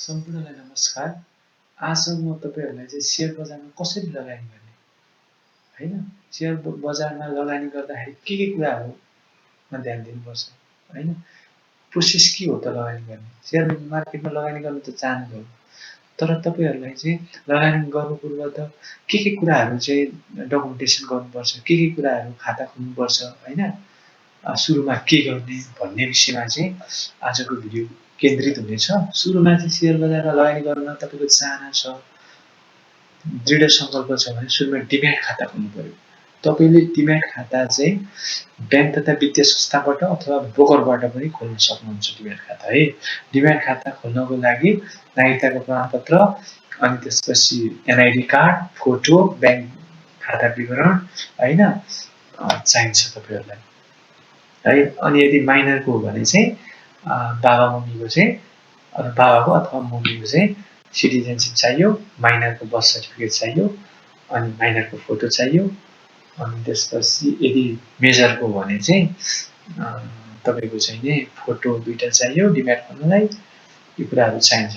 सम्पूर्णलाई नमस्कार। आज म तपाईहरुलाई चाहिँ शेयर बजारमा कसरी लगानी गर्ने हैन शेयर बजारमा लगानी गर्दाखेरि के कुराहरुमा ध्यान दिनुपर्छ हैन प्रोसेस के हो त लगानी गर्ने शेयर मार्केटमा लगानी गर्न त चाहनुभयो तर तपाईहरुलाई चाहिँ लगानी गर्नु पूर्व त के कुराहरु चाहिँ डकुमेन्टेसन गर्नुपर्छ के कुराहरु खाता खोल्नुपर्छ हैन सुरुमा के गर्ने भन्ने विषयमा चाहिँ आजको भिडियो केन्द्रित हुनेछ। सुरुमा चाहिँ शेयर बजारमा लगानी गर्न तपाईको चाहना छ दृढ संकल्प छ भने सुरुमा डिम्याट खाता खोल्नु पर्यो। तपाईले डिम्याट खाता चाहिँ बैंक तथा वित्तीय संस्थाबाट अथवा ब्रोकरबाट पनि खोल्न सक्नुहुन्छ डिम्याट खाता है। डिम्याट खाता खोल्नको लागि नागरिकताको प्रमाणपत्र अनि त्यसपछि एनआईडी कार्ड, फोटो, बैंक खाता विवरण हैन चाहिन्छ तपाईहरुलाई है। अनि यदि माइनरको हो भने चाहिँ बाबा मम्मीको चाहिँ बाबाको अथवा मम्मीको चाहिँ सिटिजनशिप चाहियो, माइनरको बर्थ सर्टिफिकेट चाहियो, अनि माइनरको फोटो चाहियो। अनि त्यसपछि यदि मेजरको भने चाहिँ तपाईको चाहिँ नि फोटो दुईटा चाहियो डिम्याट खोल्नलाई। यो कुराहरु चाहिन्छ।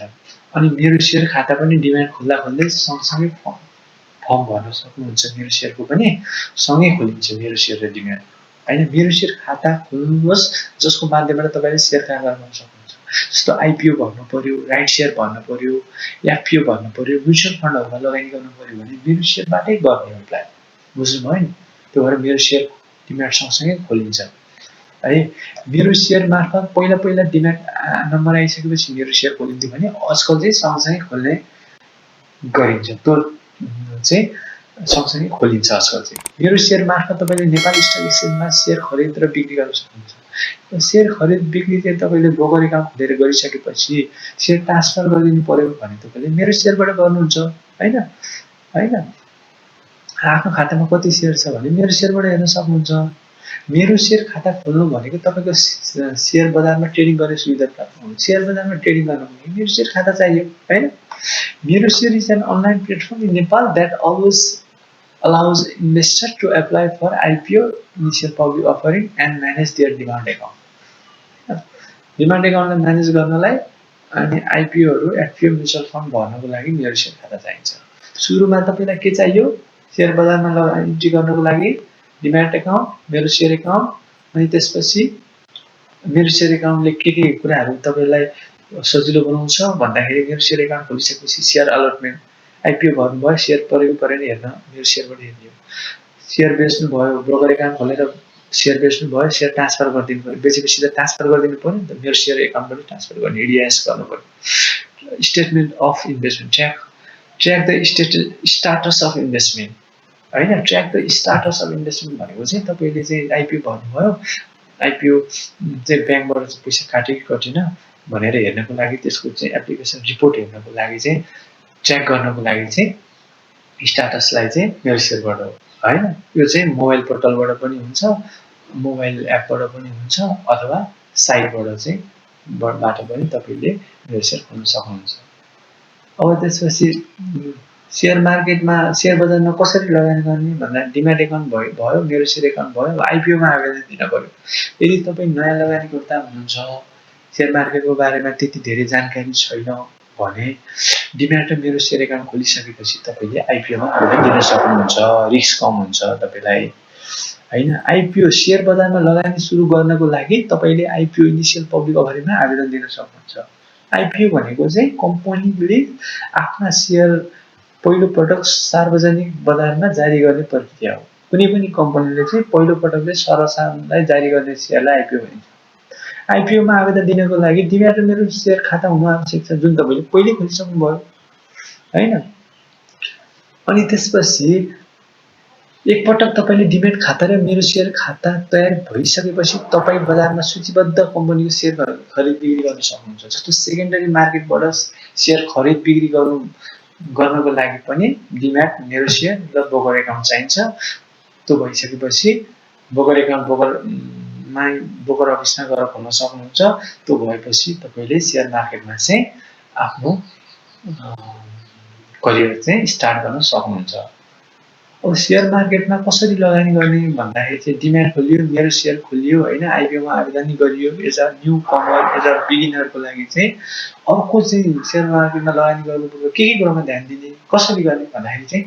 अनि मेरो शेयर खाता पनि डिम्याट खोल्दा खोल्दै सँगसँगै फर्म भर्न सक्नुहुन्छ। मेरो शेयरको पनि सँगै खोलिन्छ मेरो शेयर र डिम्याट हैन। मेरो शेयर खाता खोल्नुहोस् जसको माध्यमबाट तपाईले शेयर कारोबार गर्न सक्नुहुन्छ। जस्तो आईपीओ भर्नु पर्यो, राइट शेयर भर्नु पर्यो, एफपीओ भर्नु पर्यो, म्युचुअल फन्डहरुमा लगानी गर्नु पर्यो भने मेरो शेयरबाटै गर्ने हो प्लान। बुझ्नुभयो नि? त्यो भएर मेरो शेयर डिम्याट सँगसँगै खोलिन्छ है। मेरो शेयर मार्फत पहिला डिम्याट नम्बर आइसकेपछि मेरो शेयर खोलिन्थ्यो भने आजकल चाहिँ सँगसँगै खोल्ने गरिन्छ। त्यो चाहिँ सँगसँगै खोलिन्छ आजकल चाहिँ। मेरो शेयर मार्फत तपाईले नेपाली स्टक एक्सचेन्जमा शेयर खरिद र बिक्री गर्न सक्नुहुन्छ। शेयर खरिद बिक्री चाहिँ तपाईले ब्रोकर एकाउन्ट खोलेर गरिसकेपछि शेयर ट्रान्सफर गरिदिनु पर्यो भने तपाईले मेरो शेयरबाट गर्नुहुन्छ हैन हैन। आफ्नो खातामा कति शेयर छ भने मेरो शेयरबाट हेर्न सक्नुहुन्छ। मेरो शेयर खाता खोल्नु भनेको तपाईको शेयर बजारमा ट्रेडिङ गर्ने सुविधा प्राप्त गर्नु। शेयर बजारमा ट्रेडिङ गर्न भने मेरो शेयर खाता चाहियो हैन। Mero share is an online platform in Nepal that always allows investor to apply for IPO, initial public offering and manage their demand account. Demand एकाउन्टलाई म्यानेज गर्नलाई अनि आईपीओहरु, एफपीओ, म्युचुअल फन्ड भर्नको लागि मेरो शेयर खाता चाहिन्छ। सुरुमा तपाईलाई के चाहियो? शेयर बजारमा एन्ट्री गर्नको लागि डिम्याट एकाउन्ट, मेरो शेयर एकाउन्ट अनि त्यसपछि मेरो शेयर एकाउन्टले के कुराहरु तपाईलाई सजिलो बनाउँछ भन्दाखेरि मेरो शेयर एकाउन्ट खोलिसकेपछि शेयर अलटमेन्ट आईपीओ भर्नुभयो शेयर परेको परेन हेर्न मेरो शेयरबाट हेर्ने हो। शेयर बेच्नु भयो ब्रोकर एकाउन्ट खोलेर शेयर बेच्नु भयो शेयर ट्रान्सफर गरिदिनु पर्यो। बेचेपछि त ट्रान्सफर गरिदिनु पर्यो नि त। मेरो शेयर एकाउन्टबाट ट्रान्सफर गर्ने ईडीएस गर्नु पर्यो। Statement of investment track the status of investment हैन। Track the status of investment भनेको चाहिँ तपाईले चाहिँ आईपीओ भर्नुभयो आईपीओ चाहिँ बैंकबाट चाहिँ पैसा काट्यो कि कटेन भनेर हेर्नको लागि त्यसको चाहिँ एप्लिकेसन रिपोर्ट हेर्नको लागि चाहिँ ट्र्याक गर्नको लागि चाहिँ स्टाटसलाई चाहिँ मेरो शेयरबाट हो हैन। यो चाहिँ मोबाइल पोर्टलबाट पनि हुन्छ, मोबाइल एपबाट पनि हुन्छ अथवा साइटबाट चाहिँ बाट पनि तपाईले मेरो शेयर खोल्न सक्नुहुन्छ। अब त्यसपछि शेयर मार्केटमा शेयर बजारमा कसरी लगानी गर्ने भन्दा डिम्याट एकाउन्ट भयो मेरो शेयर एकाउन्ट भयो आईपीओ मा आवेदन दिन पर्यो। यदि तपाई नयाँ लगानीकर्ता हुनुहुन्छ शेयर मार्केटको बारेमा त्यति धेरै जानकारी छैन भने डिम्याट र मेरो शेयर एकाउन्ट खोलिसकेपछि तपाईले आईपीओ मा आवेदन दिन सक्नुहुन्छ। रिस्क कम हुन्छ तपाईलाई हैन। आईपीओ शेयर बजारमा लगानी सुरु गर्नको लागि तपाईले आईपीओ इनिशियल पब्लिक अफरिङमा आवेदन दिन सक्नुहुन्छ। आईपीओ भनेको चाहिँ कम्पनीले आफ्ना शेयर पहिलो पटक सार्वजनिक बजारमा जारी गर्ने प्रक्रिया हो। कुनै पनि कम्पनीले चाहिँ पहिलो पटकले सर्वसाधारणलाई जारी गर्ने शेयरलाई आईपीओ भनिन्छ। आईपीओ मा आवेदन दिनको लागि डिम्याट र मेरो शेयर खाता हुनु आवश्यक छ जुन तपाईले पहिले खोलिसक्नु भयो हैन। अनि त्यसपछि एकपटक तपाईले डिम्याट खाता र मेरो शेयर खाता तयार भइसकेपछि तपाई बजारमा सूचीबद्ध कम्पनीको शेयर खरिद बिक्री गर्न सक्नुहुन्छ। जस्तो सेकेन्डरी मार्केटबाट शेयर खरिद बिक्री गर्नको लागि पनि डिम्याट मेरो शेयर र ब्रोकर एकाउन्ट चाहिन्छ। त्यो भइसकेपछि ब्रोकर एकाउन्ट ब्रोकर अफिसमा गएर खोल्न सक्नुहुन्छ। त्यो भएपछि तपाईले शेयर मार्केटमा चाहिँ आफ्नो करियर चाहिँ स्टार्ट गर्न सक्नुहुन्छ। अब सेयर मार्केटमा कसरी लगानी गर्ने भन्दाखेरि चाहिँ डिम्याट खोलियो, मेरो सेयर खोलियो होइन, आइपिओमा आवेदन गरियो as a newcomer, as a बिगिनरको लागि चाहिँ अर्को चाहिँ सेयर मार्केटमा लगानी गर्नुपर्छ के कुरामा ध्यान दिने, कसरी गर्ने भन्दाखेरि चाहिँ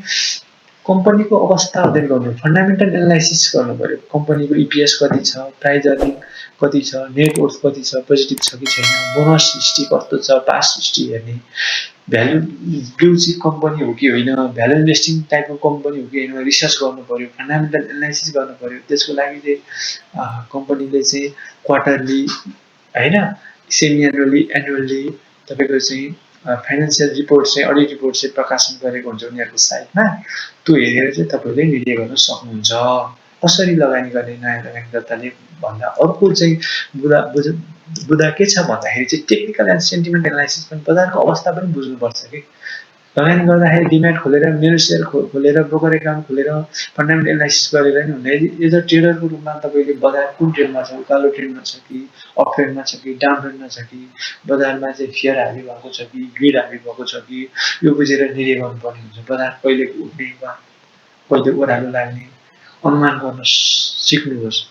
कम्पनीको अवस्था अध्ययन गर्नु, फन्डामेन्टल एनालाइसिस गर्नु पऱ्यो। कम्पनीको इपिएस कति छ, प्राइज अर्निङ कति छ, नेटवर्थ कति छ, पोजिटिभ छ कि छैन, बोनस हिस्ट्री कस्तो छ, पास्ट हिस्ट्री हेर्ने, भ्यालु ब्लु चिप कम्पनी हो कि होइन, भ्यालु इन्भेस्टिङ टाइपको कम्पनी हो कि होइन, रिसर्च गर्नु पऱ्यो, फन्डामेन्टल एनालाइसिस गर्नु पऱ्यो। त्यसको लागि चाहिँ कम्पनीले चाहिँ क्वार्टरली होइन, सेमी एनुअली, एनुअल्ली तपाईँको चाहिँ फाइनेन्सियल रिपोर्ट चाहिँ, अडिट रिपोर्ट चाहिँ प्रकाशन गरेको हुन्छ उनीहरूको साइटमा। त्यो हेरेर चाहिँ तपाईँले निर्णय गर्न सक्नुहुन्छ कसरी लगानी गर्ने नयाँ लगानीकर्ताले भन्दा। अर्को चाहिँ बुदा के छ भन्दाखेरि चाहिँ टेक्निकल एन्ड सेन्टिमेन्ट एनालाइसिस पनि, बजारको अवस्था पनि बुझ्नुपर्छ कि। लगानी गर्दाखेरि डिम्याट खोलेर, मेरो सेयर खोलेर, ब्रोकर एकाउन्ट खोलेर फन्डामेन्टल एनालाइसिस गरेर नि हुँदैन। एज अ ट्रेडरको रूपमा तपाईँले बजार कुन ट्रेडमा छ, उकालो ट्रेडमा छ कि अप ट्रेडमा छ कि डाउन ट्रेडमा छ कि, बजारमा चाहिँ फियर हाबी भएको छ कि ग्रिड हाबी भएको छ कि, यो बुझेर निर्णय गर्नुपर्ने हुन्छ। बजार कहिले उठ्ने वा कहिले ओह्रालो लाग्ने अनुमान गर्न सिक्नुहोस्।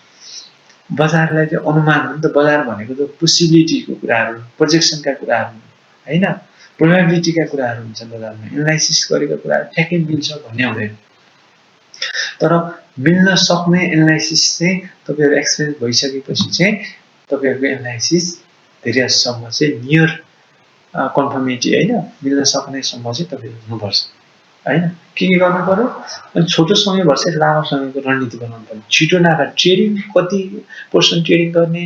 बजारलाई चाहिँ अनुमान हो नि त, बजार भनेको त पोसिबिलिटीको कुराहरू, प्रोजेक्सनका कुराहरू होइन, प्रोबेबिलिटीका कुराहरू हुन्छ बजारमा। एनालाइसिस गरेको कुराहरू ठ्याक्कै मिल्छ भन्ने हुँदैन। तर मिल्न सक्ने एनालाइसिस चाहिँ तपाईँहरू एक्सपिरियन्स भइसकेपछि चाहिँ तपाईँहरूको एनालाइसिस धेरै हदसम्म चाहिँ नियर कन्फर्मिटी होइन, मिल्न सक्नेसम्म चाहिँ तपाईँहरू हुनुपर्छ होइन। के गर्नु पर्यो, अनि छोटो समय भर्सेस लामो समयको रणनीति बनाउनु पर्यो। छिटो नाफा ट्रेडिङ, कति पर्सेन्ट ट्रेडिङ गर्ने,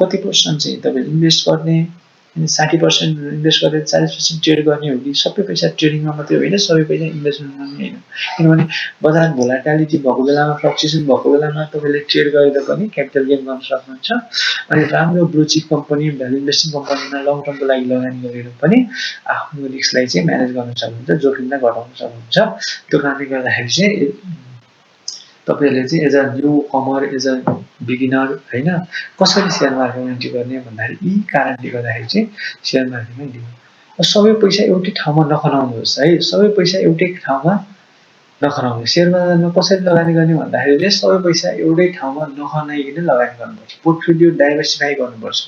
कति पर्सेन्ट चाहिँ तपाईँले इन्भेस्ट गर्ने, अनि 60% इन्भेस्ट गरेर 40% ट्रेड गर्ने हो कि सबै पैसा ट्रेडिङमा मात्रै होइन, सबै पैसा इन्भेस्टमेन्टमा पनि होइन। किनभने बजार भोलाटिलिटी भएको बेलामा, फ्लक्चुएसन भएको बेलामा तपाईँले ट्रेड गरेर पनि क्यापिटल गेन गर्न सक्नुहुन्छ। अनि राम्रो blue cheap company, value investing कम्पनीमा लङ टर्मको लागि लगानी गरेर पनि आफ्नो रिस्कलाई चाहिँ म्यानेज गर्न सक्नुहुन्छ, जोखिमलाई घटाउन सक्नुहुन्छ। त्यो कारणले गर्दाखेरि चाहिँ तपाईँहरूले चाहिँ as a newcomer, as a beginner होइन, कसरी सेयर मार्केटमा इन्ट्री गर्ने भन्दाखेरि यी कारणले गर्दाखेरि चाहिँ सेयर मार्केटमा इन्ट्री। सबै पैसा एउटै ठाउँमा नखनाउनुहोस् है, सबै पैसा एउटै ठाउँमा नखनाउनुहोस्। सेयर बजारमा कसरी लगानी गर्ने भन्दाखेरि चाहिँ सबै पैसा एउटै ठाउँमा नखनाइकन लगानी गर्नुपर्छ। पोर्टफोलियो डाइभर्सिफाई गर्नुपर्छ।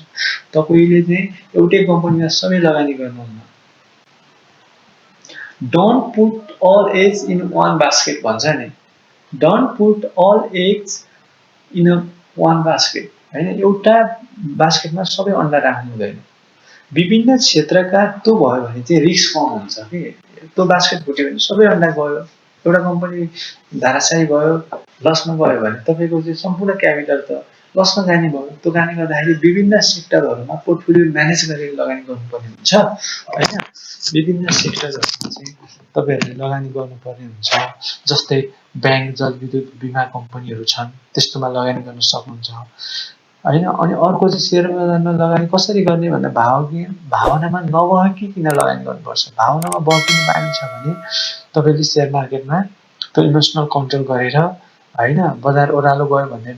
तपाईँले चाहिँ एउटै कम्पनीमा सबै लगानी गर्नुहुन्न। Don't put all eggs in one basket भन्छ नि, don't put all eggs in a one basket होइन, एउटा बास्केटमा सबै अन्डा राख्नु हुँदैन। विभिन्न क्षेत्रका त्यो भयो भने चाहिँ रिस्क कम हुन्छ कि। त्यो बास्केट फुट्यो भने सबै अन्डा गयो, एउटा कम्पनी धाराशायी भयो, लसमा गयो भने तपाईँको चाहिँ सम्पूर्ण क्यापिटल त लसमा जाने भयो। त्यो कारणले गर्दाखेरि विभिन्न सेक्टरहरूमा पोर्टफोलियो म्यानेज गरेर लगानी गर्नुपर्ने हुन्छ होइन। विभिन्न सेक्टरहरूमा चाहिँ तपाईँहरूले लगानी गर्नुपर्ने हुन्छ। जस्तै ब्याङ्क, जलविद्युत, बिमा कम्पनीहरू छन्, त्यस्तोमा लगानी गर्न सक्नुहुन्छ होइन। अनि अर्को चाहिँ सेयर बजारमा लगानी कसरी गर्ने भन्दा भावनामा नबहकिकन लगानी गर्नुपर्छ। भावनामा बहकिने बानी छ भने तपाईँले सेयर मार्केटमा त्यो इमोसनल कन्ट्रोल गरेर होइन, बजार ओह्रालो गयो भन्ने